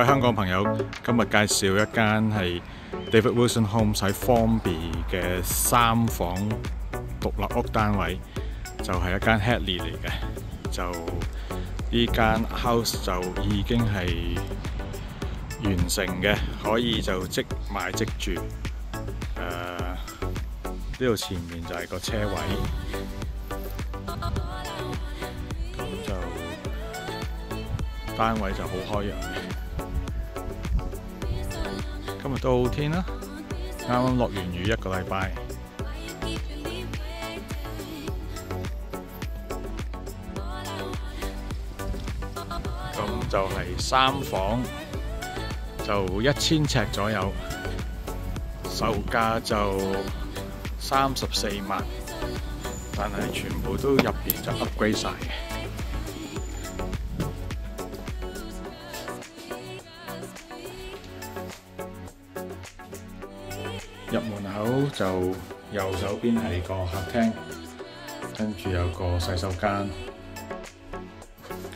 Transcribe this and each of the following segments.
位香港朋友，今日介紹一間係 David Wilson Homes 喺 Formby 嘅3房獨立屋單位，就係一間 Hadley 嚟嘅。就呢間 house 就已經係完成嘅，可以就即買即住。呢度前面就係個車位，咁就單位就好開揚嘅。今日都好天啦，啱啱落完雨1個禮拜。咁就係3房，就1000尺左右，售價就34萬，但係全部都入邊就 upgrade 晒嘅。入門口就右手邊係個客廳，跟住有個洗手間，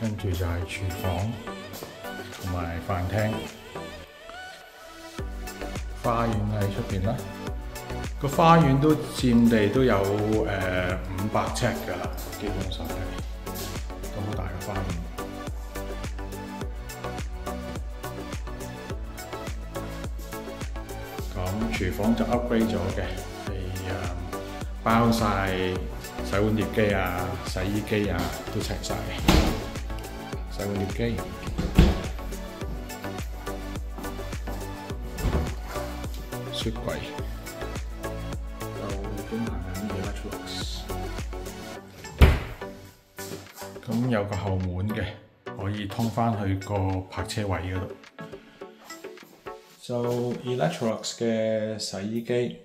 跟住就係廚房同埋飯廳。花園喺出邊啦，個花園都佔地都有500尺㗎啦，基本上係咁大嘅花園。咁廚房就 upgrade 咗嘅，係包晒洗碗碟機啊、洗衣機啊都齊晒。洗碗碟機，雪櫃，就已經行緊 Electrolux。咁有個後門嘅，可以通返去個泊車位嗰度。就 Electrolux 嘅洗衣機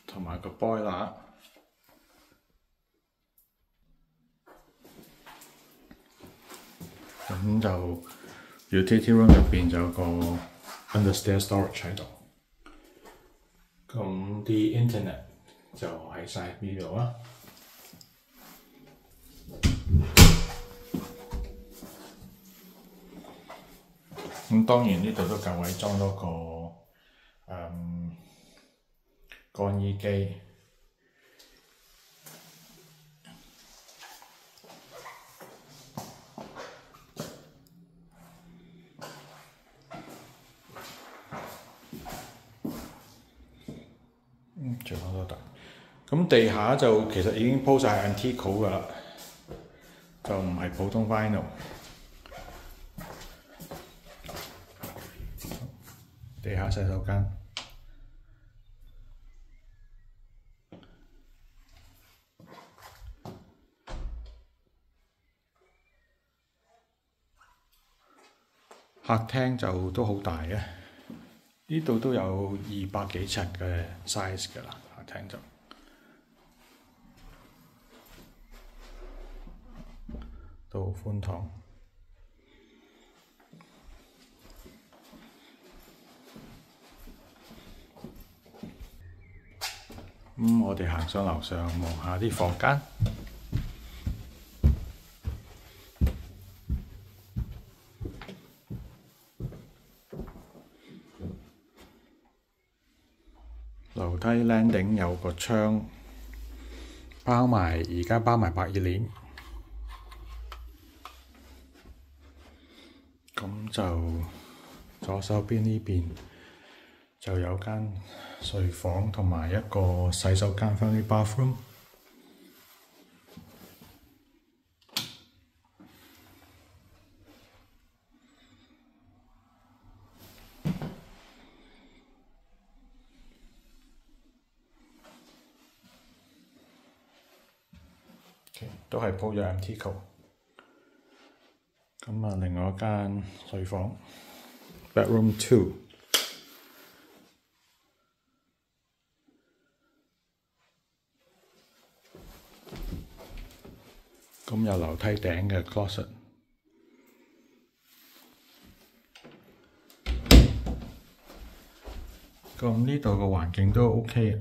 同埋個 boiler。咁就 utility room 入邊就有個 understairs storage 喺度。咁啲 internet 就喺晒呢度啦。咁當然呢度都夠位裝多個乾衣機。最好都得。咁地下就其實已經鋪晒 antique 㗎啦，就唔係普通 vinyl。地下洗手間，客廳就都好大嘅。呢度都有200幾尺嘅 size 㗎啦，客廳就都好寬敞。我哋行上樓上望下啲房間。樓梯 landing 有個窗，而家包埋百葉簾。咁就左手邊呢邊就有間睡房同埋一個洗手間 family bathroom。都係鋪咗 antique。咁啊，另外一間睡房 bedroom 2。咁有樓梯頂嘅 closet。咁呢度個環境都 OK，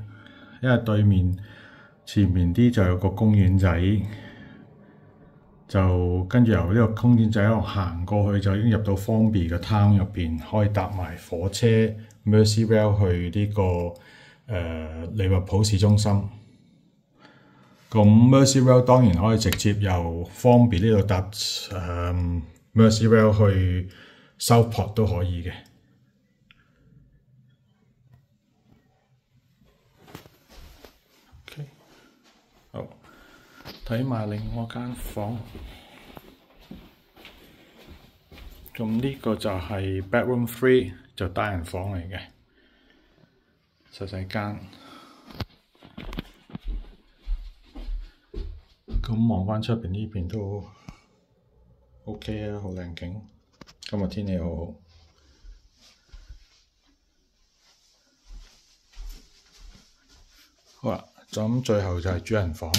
因為前面啲就有個公園仔。就跟住由呢個空間仔一路行過去，就已經入到 Formby 嘅 town 入邊，可以搭埋火車 Merseyrail 去呢個利物浦市中心。咁 Merseyrail 當然可以直接由 Formby 呢度搭Merseyrail 去 Southport 都可以嘅。OK， 好，睇埋另外間房。咁呢個就係 bedroom 3，就單人房嚟嘅，細細間。咁望返出邊呢邊都 OK 啊，好靚景。今日天氣好好。好啦，咁最後就係主人房。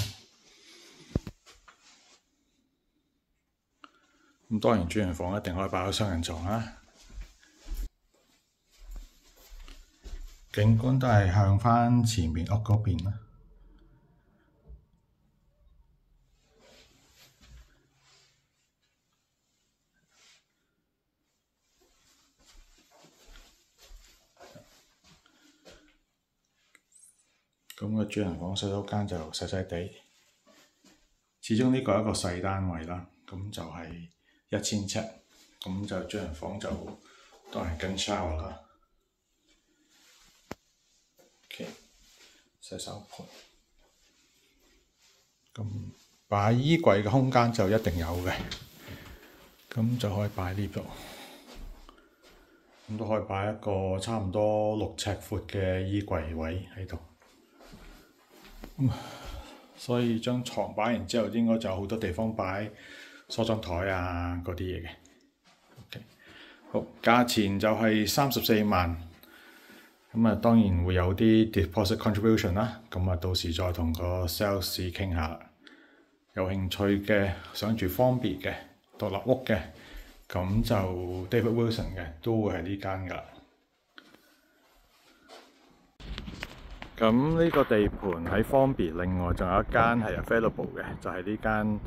咁當然主人房一定可以擺到雙人床啦。景觀都係向返前面屋嗰邊啦。咁個主人房洗手間就細細地，始終呢個係一個細單位啦，咁就係1000尺，咁就主人房就都係跟 shower 啦。OK， 洗手盆，咁擺衣櫃嘅空間就一定有嘅，咁就可以擺呢度，咁都可以擺一個差唔多6尺闊嘅衣櫃位喺度。所以張床擺完之後，應該就有好多地方擺梳妝台啊嗰啲嘢嘅。OK， 好，價錢就係34萬。咁啊，當然會有啲 deposit contribution 啦。咁啊，到時再同個 sales 傾下。有興趣嘅，想住Formby嘅獨立屋嘅，咁就 David Wilson 嘅都會係呢間㗎。咁呢個地盤喺Formby，另外仲有一間係 available 嘅，就係呢間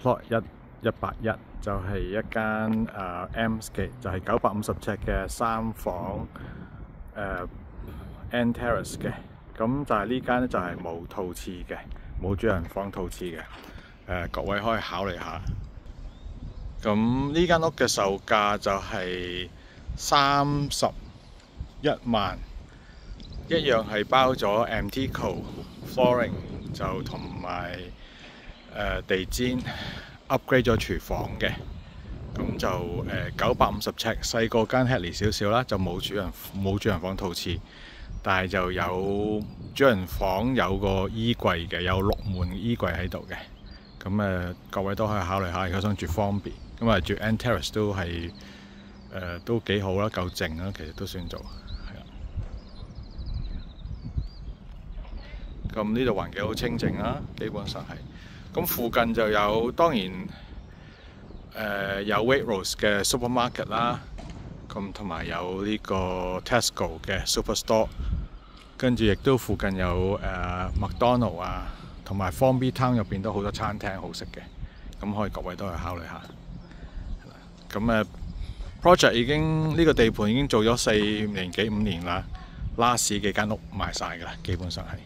plot 181，就係一間Ems 嘅，就係950尺嘅3房end terrace 嘅。咁就係呢間咧就係冇套廁嘅，冇主人房套廁嘅。各位可以考慮下。咁呢間屋嘅售價就係31萬。一樣係包咗 Amtico flooring， 就同埋地氈 upgrade 咗廚房嘅，咁就950尺，細過間 Hadley 少少啦，就冇主人房套廁，但係就有主人房有個衣櫃嘅，有6門衣櫃喺度嘅，咁各位都可以考慮下，如果想住Formby，咁啊住 end terrace 都係都幾好啦，夠靜啦，其實都算做。咁呢度環境好清靜啦，基本上係。咁附近就有當然有 Waitrose 嘅 supermarket 啦，咁同埋有呢個 Tesco 嘅 superstore， 跟住亦都附近有麥當勞啊，同埋 Formby Town 入邊都好多餐廳好食嘅，咁可以各位都去考慮下。咁project 已經呢個地盤已經做咗4年幾5年啦，last 幾間屋賣晒㗎啦，基本上係。